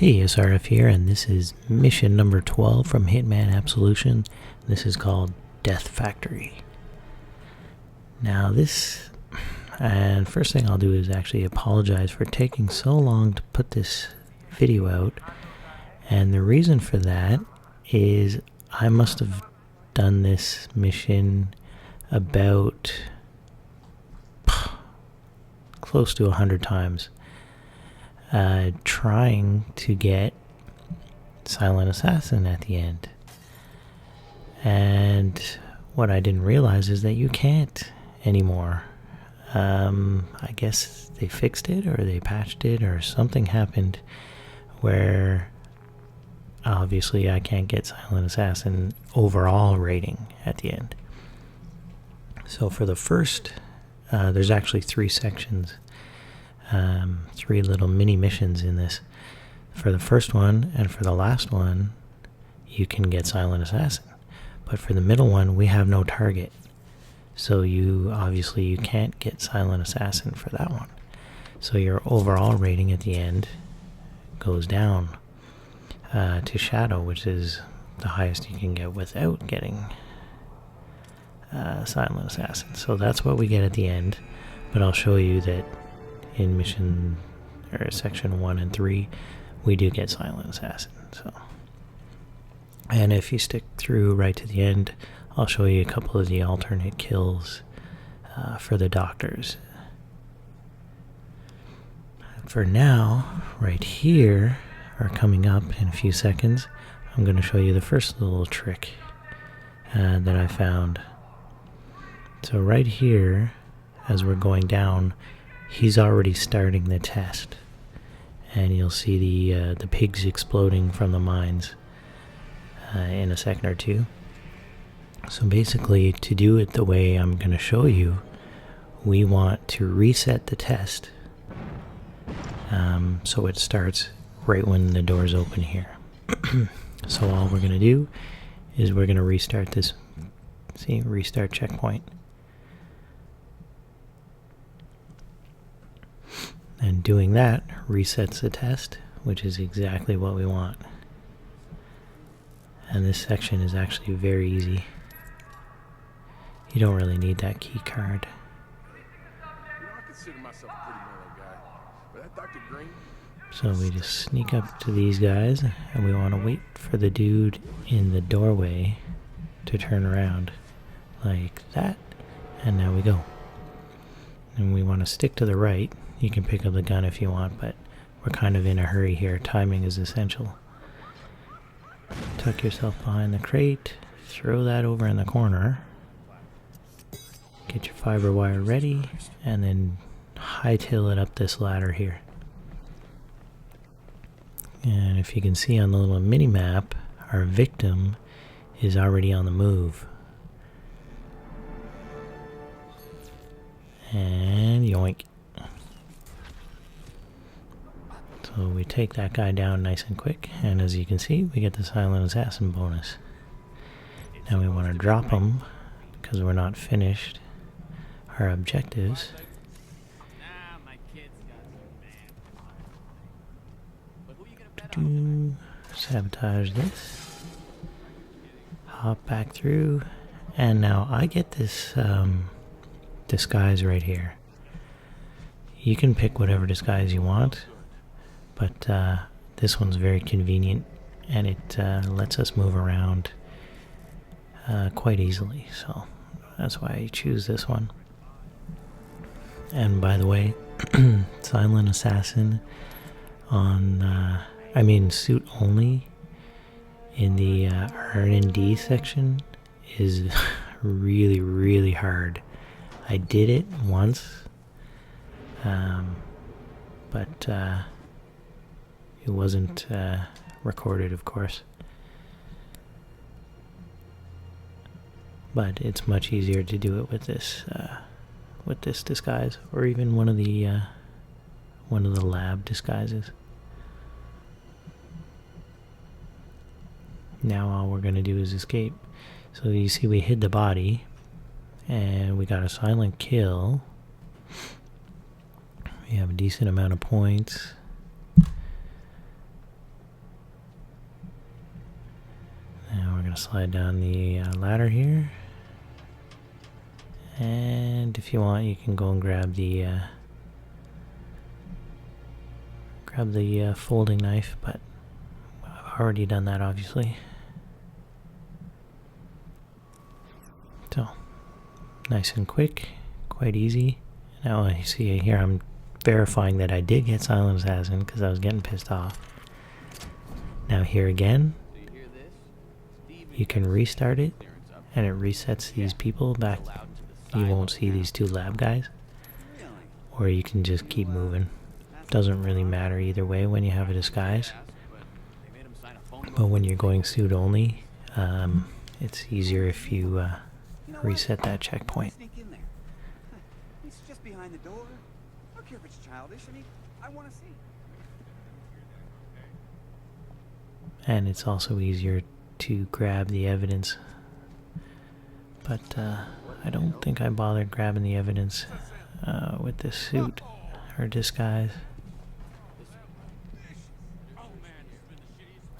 Hey, SRF here, and this is mission number 12 from Hitman Absolution. This is called Death Factory. Now and first thing I'll do is actually apologize for taking so long to put this video out. And the reason for that is I must have done this mission about close to 100 times. Trying to get Silent Assassin at the end. And what I didn't realize is that you can't anymore. I guess they fixed it or they patched it or something happened where obviously I can't get Silent Assassin overall rating at the end. So for the first, there's actually 3 sections. 3 little mini missions in this. For the first one and for the last one, you can get Silent Assassin. But for the middle one, we have no target. So you can't get Silent Assassin for that one. So your overall rating at the end goes down to Shadow, which is the highest you can get without getting Silent Assassin. So that's what we get at the end. But I'll show you that in mission or section 1 and 3 we do get Silent Assassin. And if you stick through right to the end, I'll show you a couple of the alternate kills for the doctors. For now, right here, or coming up in a few seconds, I'm going to show you the first little trick that I found. So right here, as we're going down, he's already starting the test, and you'll see the pigs exploding from the mines in a second or two. So basically, to do it the way I'm going to show you, we want to reset the test so it starts right when the doors open here. So all we're going to do is we're going to restart this. See, restart checkpoint. And doing that resets the test, which is exactly what we want. And this section is actually very easy. You don't really need that key card. So we just sneak up to these guys, and we want to wait for the dude in the doorway to turn around like that. And now we go. And we want to stick to the right. You can pick up the gun if you want, but we're kind of in a hurry here. Timing is essential. Tuck yourself behind the crate. Throw that over in the corner. Get your fiber wire ready, and then hightail it up this ladder here. And if you can see on the little mini map, our victim is already on the move. And yoink. So we take that guy down nice and quick, and as you can see, we get the Silent Assassin bonus. Now we want to drop him, because we're not finished our objectives. Sabotage this. Hop back through, and now I get this disguise right here. You can pick whatever disguise you want, but this one's very convenient, and it lets us move around quite easily, so that's why I choose this one. And by the way, Silent Assassin on suit only in the R&D section is really, really hard. I did it once, but it wasn't recorded, of course. But it's much easier to do it with this disguise, or even one of the lab disguises. Now all we're going to do is escape. So you see we hid the body, and we got a silent kill. We have a decent amount of points. we're going to slide down the ladder here. And if you want, you can go and grab the folding knife, but I've already done that, obviously. So, nice and quick, quite easy. Now you see here I'm verifying that I did get Silent Assassin because I was getting pissed off. Now here again, you can restart it and it resets these people back. You won't see these two lab guys. Or you can just keep moving. Doesn't really matter either way when you have a disguise. But when you're going suit only, it's easier if you reset that checkpoint. He's just behind the door. I don't care if it's childish. I want to see. And it's also easier to grab the evidence. But I don't think I bothered grabbing the evidence with this suit or disguise.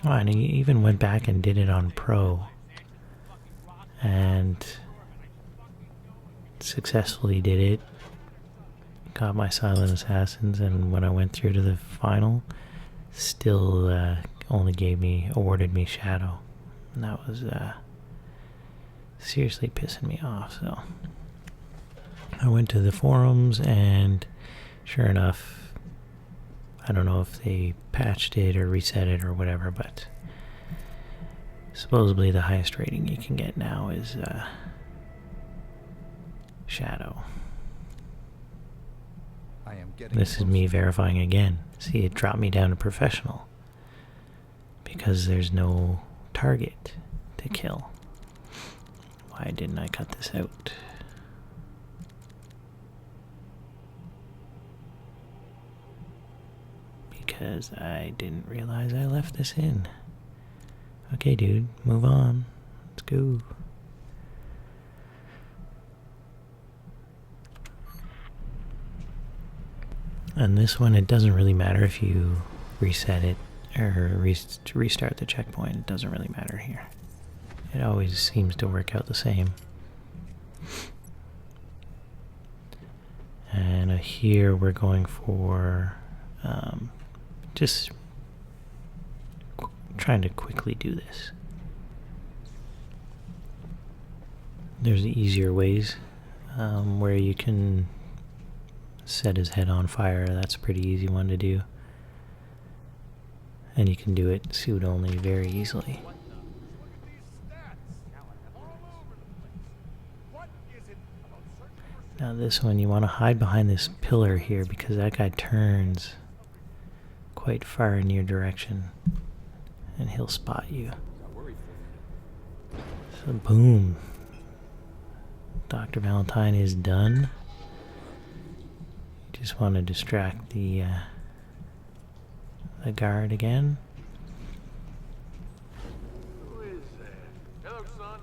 Oh, and he even went back and did it on Pro. And successfully did it. Got my Silent Assassins, and when I went through to the final, still only awarded me Shadow. And that was seriously pissing me off. So I went to the forums, and sure enough, I don't know if they patched it or reset it or whatever, but supposedly the highest rating you can get now is Shadow. This is me verifying again. See, it dropped me down to professional because there's no target to kill. Why didn't I cut this out? Because I didn't realize I left this in. Okay, dude, move on. Let's go. And this one, it doesn't really matter if you reset it or restart the checkpoint. It doesn't really matter here. It always seems to work out the same. And here we're going for just trying to quickly do this. There's easier ways where you can set his head on fire. That's a pretty easy one to do. And you can do it suit only very easily. Now this one, you want to hide behind this pillar here because that guy turns quite far in your direction and he'll spot you. So boom. Dr. Valentine is done. Just want to distract the guard again. Who is that? Hello, son.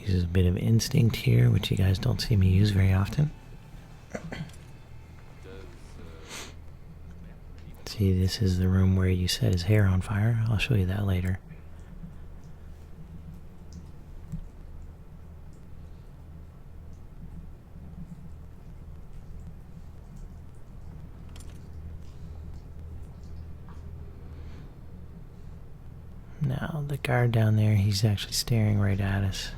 Uses a bit of instinct here, which you guys don't see me use very often. See, this is the room where you set his hair on fire. I'll show you that later. Now, the guard down there, he's actually staring right at us.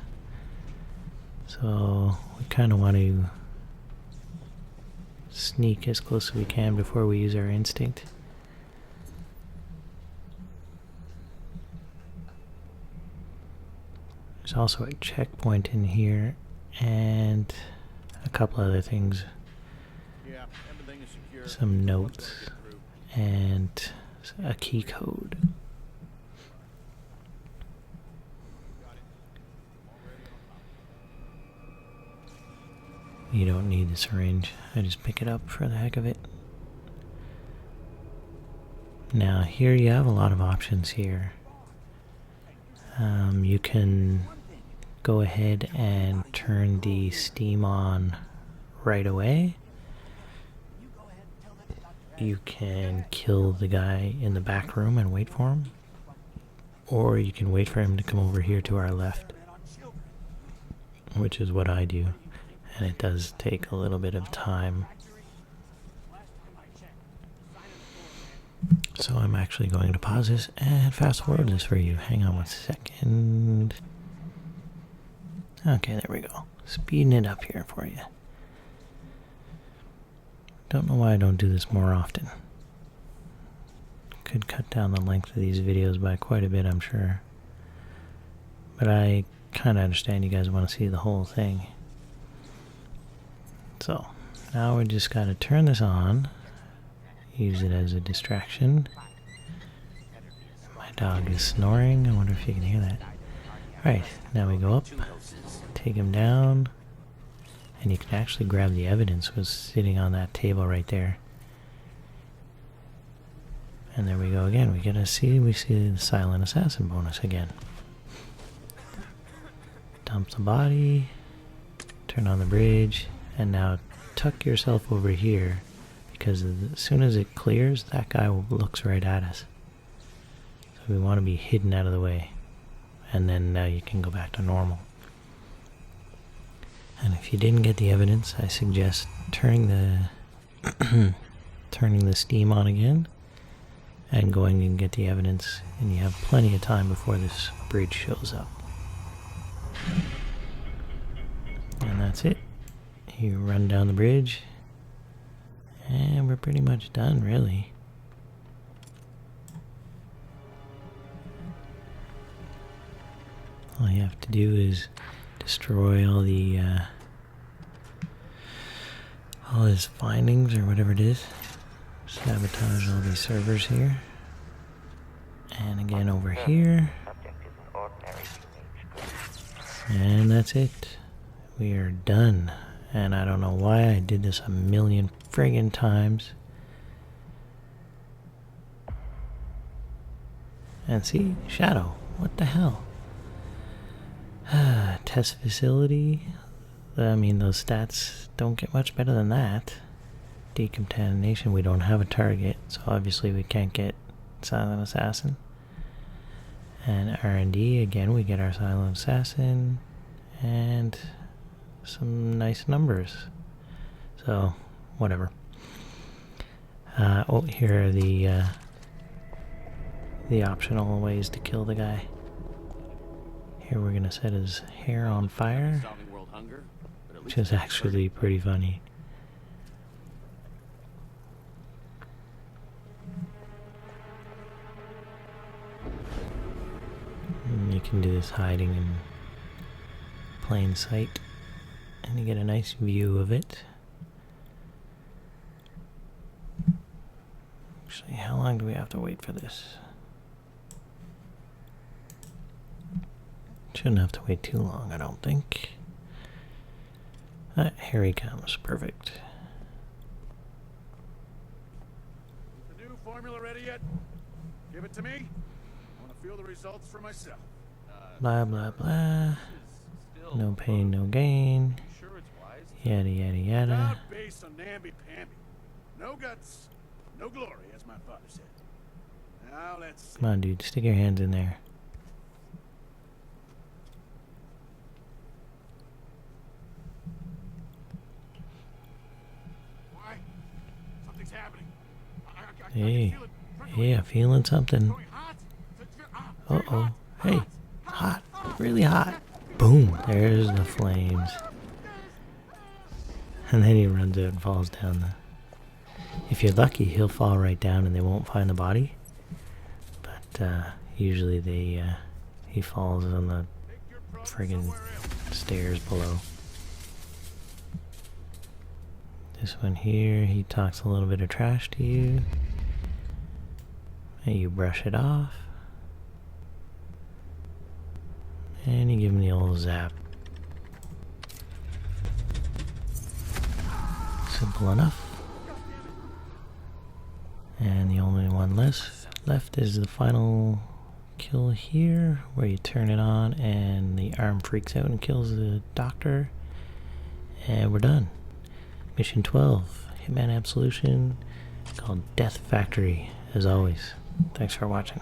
So, we kind of want to sneak as close as we can before we use our instinct. There's also a checkpoint in here and a couple other things. Yeah, everything is secure. Some notes and a key code. You don't need the syringe. I just pick it up for the heck of it. Now here you have a lot of options here. You can go ahead and turn the steam on right away. You can kill the guy in the back room and wait for him. or you can wait for him to come over here to our left, which is what I do, and it does take a little bit of time. So I'm actually going to pause this and fast forward this for you. Hang on 1 second. Okay, there we go. Speeding it up here for you. Don't know why I don't do this more often. Could cut down the length of these videos by quite a bit, I'm sure. But I kind of understand you guys want to see the whole thing. So, now we just got to turn this on. Use it as a distraction. My dog is snoring. I wonder if you can hear that. Alright, now we go up. Take him down. And you can actually grab the evidence was sitting on that table right there. And there we go again. We see the silent assassin bonus again. Dump the body. Turn on the bridge. And now tuck yourself over here. Because as soon as it clears, that guy looks right at us. So we want to be hidden out of the way. And then now you can go back to normal. And if you didn't get the evidence, I suggest turning the turning the steam on again and going and get the evidence, and you have plenty of time before this bridge shows up. And that's it. You run down the bridge and we're pretty much done, really. All you have to do is destroy all his findings or whatever it is. Sabotage all these servers here. And again over here. And that's it. We are done. And I don't know why I did this a million friggin' times. And see, shadow. What the hell? Test facility. I mean, those stats don't get much better than that. Decontamination, we don't have a target, so obviously we can't get silent assassin. And R&D, again, we get our silent assassin and some nice numbers. So, whatever. Oh, here are the optional ways to kill the guy. Here we're gonna set his hair on fire, which is actually pretty funny. And you can do this hiding in plain sight, and you get a nice view of it. Actually, how long do we have to wait for this? Shouldn't have to wait too long, I don't think. Here he comes. Perfect. Is the new formula ready yet? Give it to me. I want to feel the results for myself. Blah, blah, blah. No pain, no gain. Sure it's wise. Yada, yada, yada. Not based on namby-pamby. No guts, no glory, as my father said. Now let's see. Come on, dude. Stick your hands in there. Why? Something's happening. I Hey. can feel it Yeah, feeling something. going hot. Uh-oh. Hey. Hot. Really hot. Boom. There's the flames. And then he runs out and falls down the... If you're lucky, he'll fall right down and they won't find the body. But usually he falls on the friggin' stairs below. This one here, he talks a little bit of trash to you. And you brush it off. And you give him the old zap. Simple enough. And the only one left is the final kill here, where you turn it on and the arm freaks out and kills the doctor. And we're done. Mission 12, Hitman Absolution, called Death Factory, as always. Thanks for watching.